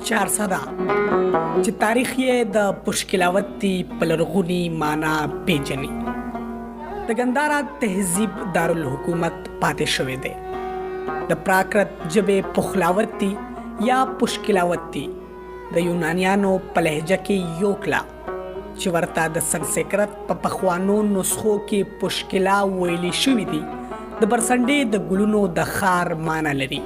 چارسده چې تاریخ یې د پشکلاوتي په لرغوني معنا پیژني. د ګندهارا تهذیب دارالحکومت پاتې شوی دی. د پراکرت ژبې پخلاوتي یا پشکلاوتي د یونانیانو په لهجه کې یوکلا چې ورته د سنسکرت په پخوانو نسخو کې پشکلا ویلي شوي دي د برسنډې د ګلونو د ښار معنا لري.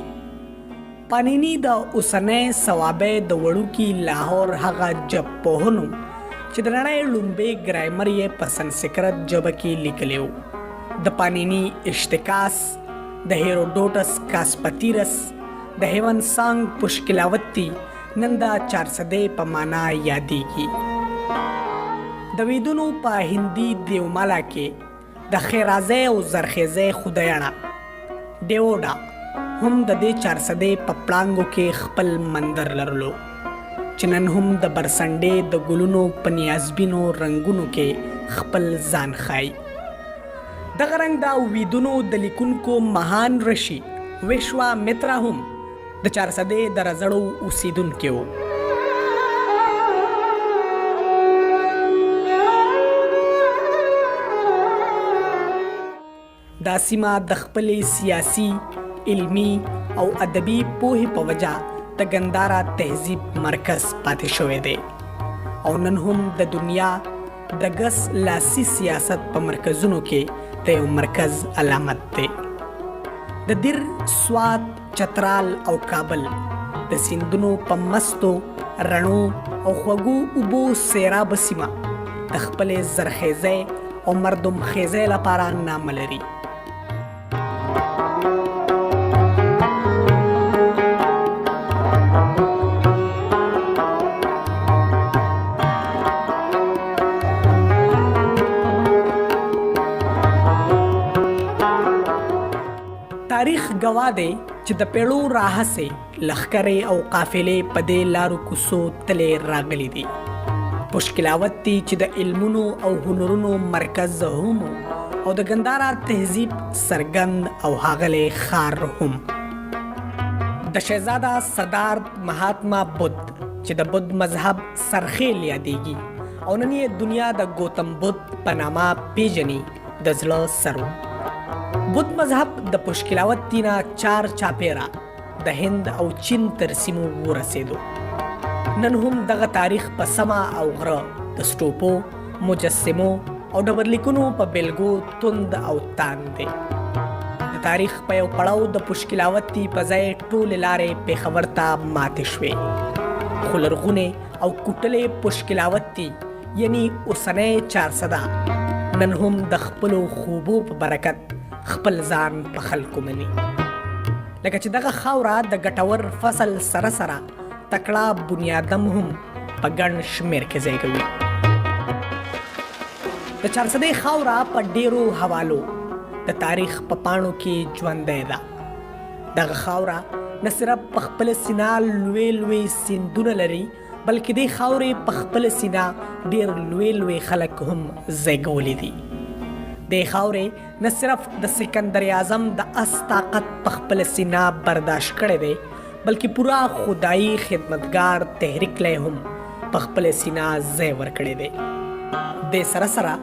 پانینی د اوسنۍ صوابۍ د وړوکي لاهور هغه ژبپوهنو چې د نړۍ لومړی ګرامر یې په سنسکرت ژبه کې لیکلی و. د پانینی اشتکاس، د هیروډوټس کاسپتیرس، د هیون سانګ پشکلاوتي نن د چارسدې په معنا یادېږي. د ویدونو په هندي دیومالا کې د خیرازۍ او زرخیزۍ خدایانه ډیوډا هم د دې چارسدې په پړانګو کې خپل مندر لرلو چې نن هم د برسنډې د ګلونو په نیازبینو رنګونو کې خپل ځان ښایي. دغه رنګ د ویدونو د لیکونکو مهان رشي ویشوا مترا هم د چارسدې د رزړو اوسیدونکی و. دا سیمه د خپلې سیاسي، علمی او ادبي پوهې په وجه د ګندهارا تهذیب مرکز پاتې شوی دی او نن هم د دنیا د ګس لاسي سیاست په مرکزونو کې د یو مرکز علامت دی. د دیر، سوات، چترال او کابل د سیندونو په مستو، رڼو او خوږو اوبو سیرابه سیمه د خپلې زرخیزۍ او مردم خیزۍ لپاره نامه لري. تاریخ گواه دی چې د پیړو راهسې لښکرې او قافلې په دې لارو کوڅو تلې راغلي دي. پشکلاوتي چې د علمونو او هنرونو مرکز هم او د ګندهارا تهذیب څرګند او ښاغلی ښار هم. د شهزاده سردار مهاتما بدھ چې د بدھ مذهب سرخیل یادېږي او نن یې دنیا د ګوتم بدھ په نامه پیژني د زړه سر و. بدھ مذهب د پشکلاوتي نه چار چاپیره د هند او چین تر سیمو ورسېدو. نن هم دغه تاریخ په سمه او غره د سټوپو، مجسمو او ډبرلیکونو په بیلګو توند او تان دی. د تاریخ په یو پړاو د پشکلاوتي په ځای ټولې لارې پېښور ته ماتې شوې، خو لرغونې او کوټلې پشکلاوتي یعنی اوسنۍ چارسده نن هم د خپلو خوبو په برکت خپل ځان په خلکو مني. لکه چې دغه خاوره د ګټور فصل سره سره تکړه بنیادم هم په ګڼ شمېر کې ځای کوي. د چارسدې خاوره په ډیرو حوالو د تاریخ په پاڼو کې ژوندی ده. دغه خاوره نه صرف په خپله سینه لوی لوی سیندونه لري بلکې دې خاورې په خپله سینه ډیر لوی لوی خلک هم زیږولی دي. دې خاورې نه صرف د سکندر اعظم د اس طاقت په خپله سینه برداشت کړی دی بلکې پورا خدایي خدمتګار تحریک لی هم په خپله سینه ځای ورکړی دی. دې سره سره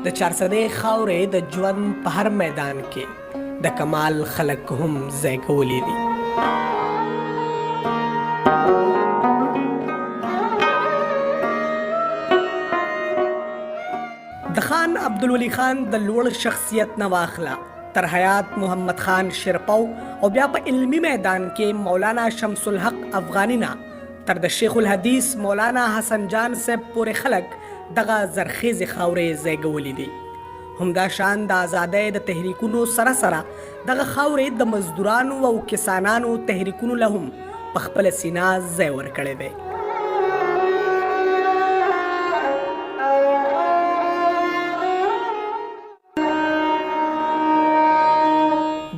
د چارسدې خاورې د ژوند په هر میدان کې د کمال خلک هم زیږولی دي. د خان عبدالولي خان د لوړ شخصیت نه واخله تر حیات محمد خان شیرپو او بیا په علمی میدان کې مولانا شمس الحق افغانی نه تر د شیخ الحدیث مولانا حسن جان صاحب پورې خلک دغه زرخیزې خاورې زیږولی دي. همدا شان د آزادۍ د تحریکونو سره سره دغه خاورې د مزدورانو او کسانانو تحریکونو له هم په خپله سینه ځای ورکړی دی.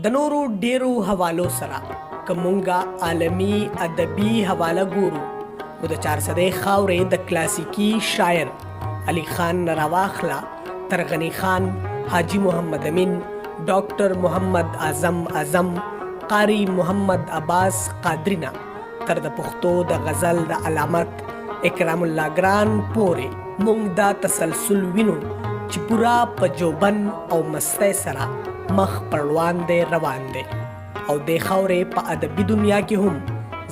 د نورو ډیرو حوالو سره که مونږه عالمي ادبي حواله ګورو نو د چارسدې خاورې د کلاسیکي شاعر علي خان نه راواخله تر غني خان، حاجی محمد امین، ډاکټر محمد اعظم، قاری محمد عباس قادری نه تر د پښتو د غزل د علامت اکرام الله ګران پورې موږ دا تسلسل وینو چې پورا په جوبن او مستی سره مخ پر وړاندې روان دی او د خاورې په ادبي دنیا کې هم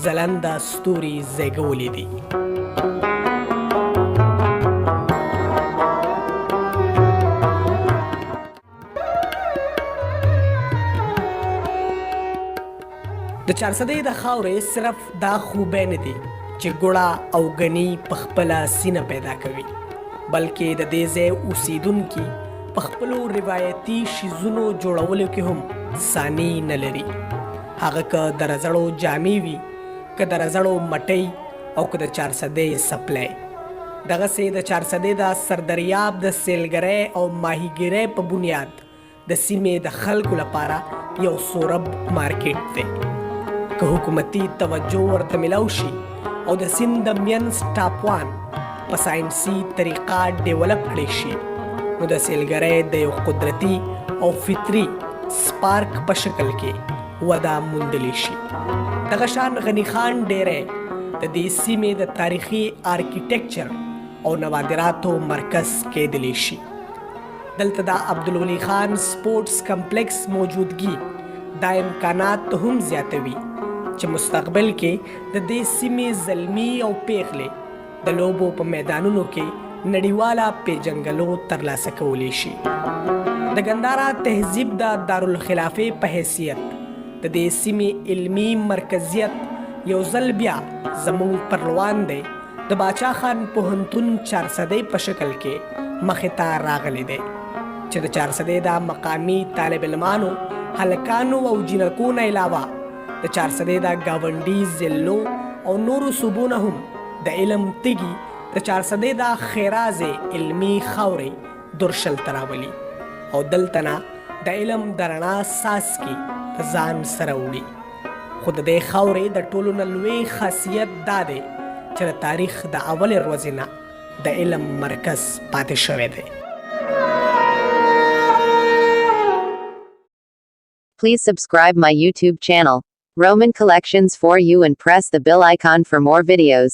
ځلنده ستوري زیږولي دي. د چارسدې د خاورې صرف دا خوبه نه دي چې ګوړه او غني په خپله سینه پیدا کوي، بلکې د دې ځای اوسیدونکي په خپلو روایتي شیزونو جوړولو کې هم ثاني نه لري. هغه که د رزړو جامې وي، که د رزړو مټۍ او که د چارسدې سپلی. دغسې د چارسدې د سردریاب د سیلګرۍ او ماهیګیرۍ په بنیاد د سیمې د خلکو لپاره یو سورب مارکیټ دی. که حکومتي توجه ورته ملاو شي او د سیند د مینځ ټاپوان په ساینسي طریقه ډیولپ کړی شي، نو د سیلګرۍ د یو قدرتي او فطري سپارک په شکل کې وده موندلی شي. دغه شان غني خان ډیری د دې سیمې د تاریخي آرکیټیکچر او نوادراتو مرکز کېدلی شي. دلته د عبدالولي خان سپورټس کمپلیکس موجودګي دا امکانات هم زیاتوي چې مستقبل کې د دې سیمې زلمي او پیغلې د لوبو په میدانونو کې نړیواله پیژنګلو ترلاسه کولی شي. د ګندارا تهذیب د دارالخلافې په حیثیت د دې سیمې علمي مرکزیت یو ځل بیا زموږ پر روان دی د باچا خان پوهنتون چارسدې په شکل کې مخې ته راغلی دی چې د چارسدې د مقامي طالب علمانو، هلکانو او جینکو نه علاوه د چارسدې د ګاونډي ضلعو او نورو صوبو نه هم د علم تږي د چارسدې د ښېرازې علمي خاورې درشل ته راولي او دلته نه د علم د رڼا څاڅکي په ځان سره وړي. خو د دې خاورې د ټولو نه لوی خاصیت دا دی چې د تاریخ د اولې ورځې نه د علم مرکز پاتې شوی دی. Please subscribe my YouTube channel, Roman Collections for you, and press the bell icon for more videos.